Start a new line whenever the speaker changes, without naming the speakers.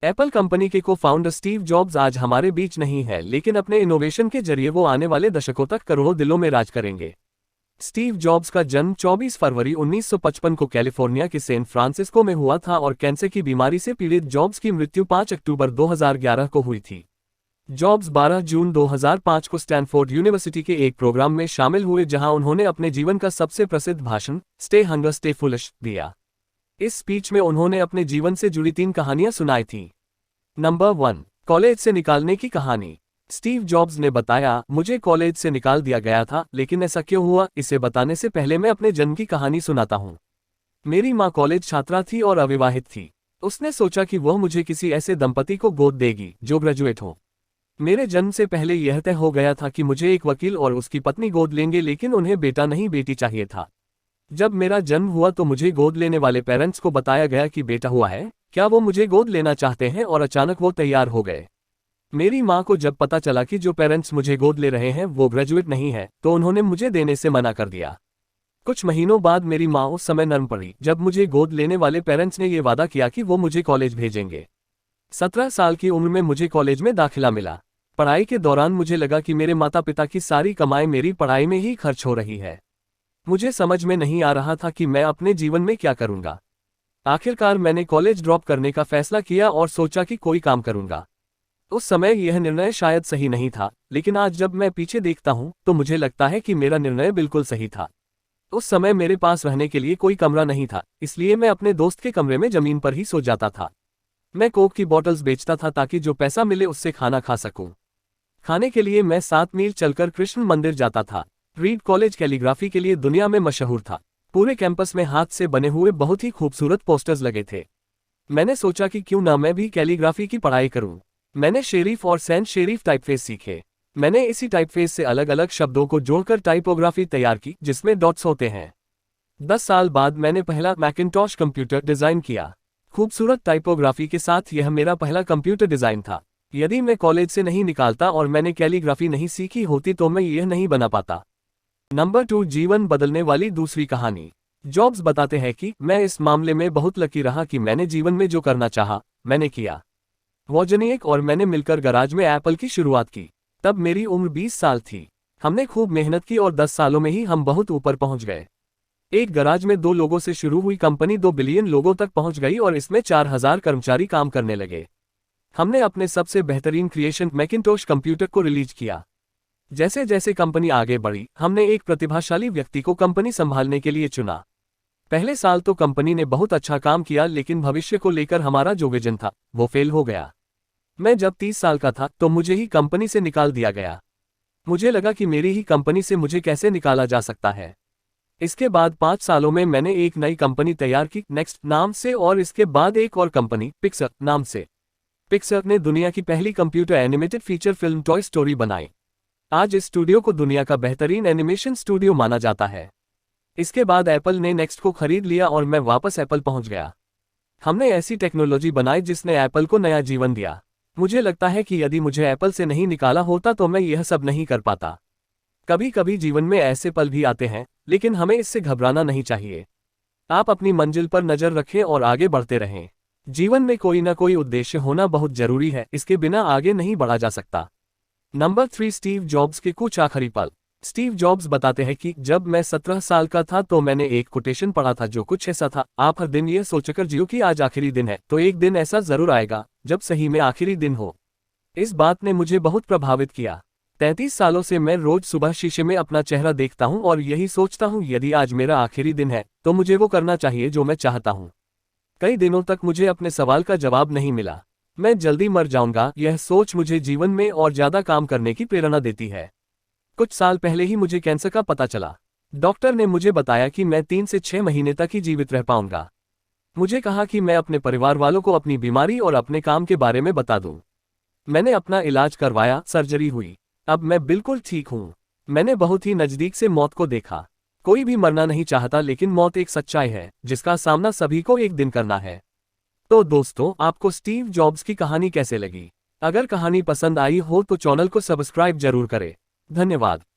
Apple company के को founder Steve jobs आज हमारे बीच नहीं है, लेकिन अपने इनोवेशन के जरिए वो आने वाले दशकों तक करोड़ों दिलों में राज करेंगे। स्टीव जॉब्स का जन्म 24 फरवरी 1955 को कैलिफोर्निया के सैन फ्रांसिस्को में हुआ था और कैंसर की बीमारी से पीड़ित जॉब्स की मृत्यु 5 अक्टूबर 2011 को हुई थी। जॉब्स 12 जून 2005 को स्टैनफोर्ड यूनिवर्सिटी के एक प्रोग्राम में शामिल हुए जहां उन्होंने अपने जीवन का सबसे प्रसिद्ध भाषण स्टे हंगर स्टे फुलिश दिया। इस स्पीच में उन्होंने अपने जीवन से जुड़ी 3 कहानियां सुनाई थीं। नंबर 1, कॉलेज से निकालने की कहानी। स्टीव जॉब्स ने बताया, मुझे कॉलेज से निकाल दिया गया था, लेकिन ऐसा क्यों हुआ, इसे बताने से पहले मैं अपने जन्म की कहानी सुनाता हूँ। मेरी माँ कॉलेज छात्रा थी और अविवाहित थी। उसने सोचा कि वह मुझे किसी ऐसे दंपति को गोद देगी जो ग्रेजुएट हो। मेरे जन्म से पहले यह तय हो गया था कि मुझे एक वकील और उसकी पत्नी गोद लेंगे, लेकिन उन्हें बेटा नहीं बेटी चाहिए था। जब मेरा जन्म हुआ तो मुझे गोद लेने वाले पेरेंट्स को बताया गया कि बेटा हुआ है, क्या वो मुझे गोद लेना चाहते हैं, और अचानक वो तैयार हो गए। मेरी माँ को जब पता चला कि जो पेरेंट्स मुझे गोद ले रहे हैं वो ग्रेजुएट नहीं है, तो उन्होंने मुझे देने से मना कर दिया। कुछ महीनों बाद मेरी माँ उस समय नर्म पड़ी जब मुझे गोद लेने वाले पेरेंट्स ने ये वादा किया कि वो मुझे कॉलेज भेजेंगे। 17 साल की उम्र में मुझे कॉलेज में दाखिला मिला। पढ़ाई के दौरान मुझे लगा कि मेरे माता पिता की सारी कमाई मेरी पढ़ाई में ही खर्च हो रही है। मुझे समझ में नहीं आ रहा था कि मैं अपने जीवन में क्या करूंगा। आखिरकार मैंने कॉलेज ड्रॉप करने का फैसला किया और सोचा कि कोई काम करूंगा। उस समय यह निर्णय शायद सही नहीं था, लेकिन आज जब मैं पीछे देखता हूं तो मुझे लगता है कि मेरा निर्णय बिल्कुल सही था। उस समय मेरे पास रहने के लिए कोई कमरा नहीं था, इसलिए मैं अपने दोस्त के कमरे में जमीन पर ही सो जाता था। मैं कोक की बॉटल्स बेचता था ताकि जो पैसा मिले उससे खाना खा सकूं। खाने के लिए मैं 7 मील चलकर कृष्ण मंदिर जाता था। रीड कॉलेज कैलीग्राफी के लिए दुनिया में मशहूर था। पूरे कैंपस में हाथ से बने हुए बहुत ही खूबसूरत पोस्टर्स लगे थे। मैंने सोचा कि क्यों ना मैं भी कैलीग्राफी की पढ़ाई करूं। मैंने शेरिफ और सैन शेरिफ टाइपफेस सीखे। मैंने इसी टाइपफेस से अलग अलग शब्दों को जोड़कर टाइपोग्राफी तैयार की जिसमें डॉट्स होते हैं। 10 साल बाद मैंने पहला मैकिन्टॉश कंप्यूटर डिजाइन किया। खूबसूरत टाइपोग्राफी के साथ यह मेरा पहला कंप्यूटर डिजाइन था। यदि मैं कॉलेज से नहीं निकालता और मैंने कैलीग्राफी नहीं सीखी होती तो मैं यह नहीं बना पाता। नंबर 2, जीवन बदलने वाली दूसरी कहानी। जॉब्स बताते हैं कि मैं इस मामले में बहुत लकी रहा कि मैंने जीवन में जो करना चाहा मैंने किया। वॉजनिएक और मैंने मिलकर गराज में एप्पल की शुरुआत की। तब मेरी उम्र 20 साल थी। हमने खूब मेहनत की और 10 सालों में ही हम बहुत ऊपर पहुंच गए। एक गराज में 2 लोगों से शुरू हुई कंपनी 2 बिलियन लोगों तक पहुंच गई और इसमें 4000 कर्मचारी काम करने लगे। हमने अपने सबसे बेहतरीन क्रिएशन मैकिन्टॉश कंप्यूटर को रिलीज किया। जैसे जैसे कंपनी आगे बढ़ी, हमने एक प्रतिभाशाली व्यक्ति को कंपनी संभालने के लिए चुना। पहले साल तो कंपनी ने बहुत अच्छा काम किया, लेकिन भविष्य को लेकर हमारा जो विजन था वो फेल हो गया। मैं जब 30 साल का था तो मुझे ही कंपनी से निकाल दिया गया। मुझे लगा कि मेरी ही कंपनी से मुझे कैसे निकाला जा सकता है। इसके बाद 5 सालों में मैंने एक नई कंपनी तैयार की नेक्स्ट नाम से, और इसके बाद एक और कंपनी पिक्सर नाम से। पिक्सर ने दुनिया की पहली computer animated feature film toy story बनाई। आज इस स्टूडियो को दुनिया का बेहतरीन एनिमेशन स्टूडियो माना जाता है। इसके बाद एप्पल ने नेक्स्ट को खरीद लिया और मैं वापस एप्पल पहुंच गया। हमने ऐसी टेक्नोलॉजी बनाई जिसने एप्पल को नया जीवन दिया। मुझे लगता है कि यदि मुझे एप्पल से नहीं निकाला होता तो मैं यह सब नहीं कर पाता। कभी कभी जीवन में ऐसे पल भी आते हैं, लेकिन हमें इससे घबराना नहीं चाहिए। आप अपनी मंजिल पर नजर रखें और आगे बढ़ते रहें। जीवन में कोई ना कोई उद्देश्य होना बहुत जरूरी है, इसके बिना आगे नहीं बढ़ा जा सकता। नंबर 3, स्टीव जॉब्स के कुछ आखिरी पल। स्टीव जॉब्स बताते हैं कि जब मैं 17 साल का था तो मैंने एक कोटेशन पढ़ा था जो कुछ ऐसा था, आप हर दिन यह सोचकर जियो कि आज आखिरी दिन है, तो एक दिन ऐसा जरूर आएगा जब सही में आखिरी दिन हो। इस बात ने मुझे बहुत प्रभावित किया। 33 सालों से मैं रोज सुबह शीशे में अपना चेहरा देखता हूं और यही सोचता हूं, यदि आज मेरा आखिरी दिन है तो मुझे वो करना चाहिए जो मैं चाहता हूं। कई दिनों तक मुझे अपने सवाल का जवाब नहीं मिला। मैं जल्दी मर जाऊंगा, यह सोच मुझे जीवन में और ज्यादा काम करने की प्रेरणा देती है। कुछ साल पहले ही मुझे कैंसर का पता चला। डॉक्टर ने मुझे बताया कि मैं 3 से 6 महीने तक ही जीवित रह पाऊंगा। मुझे कहा कि मैं अपने परिवार वालों को अपनी बीमारी और अपने काम के बारे में बता दूं। मैंने अपना इलाज करवाया, सर्जरी हुई। अब मैं बिल्कुल ठीक हूं। मैंने बहुत ही नजदीक से मौत को देखा। कोई भी मरना नहीं चाहता, लेकिन मौत एक सच्चाई है जिसका सामना सभी को एक दिन करना है। तो दोस्तों, आपको स्टीव जॉब्स की कहानी कैसे लगी? अगर कहानी पसंद आई हो तो चैनल को सब्सक्राइब जरूर करें। धन्यवाद।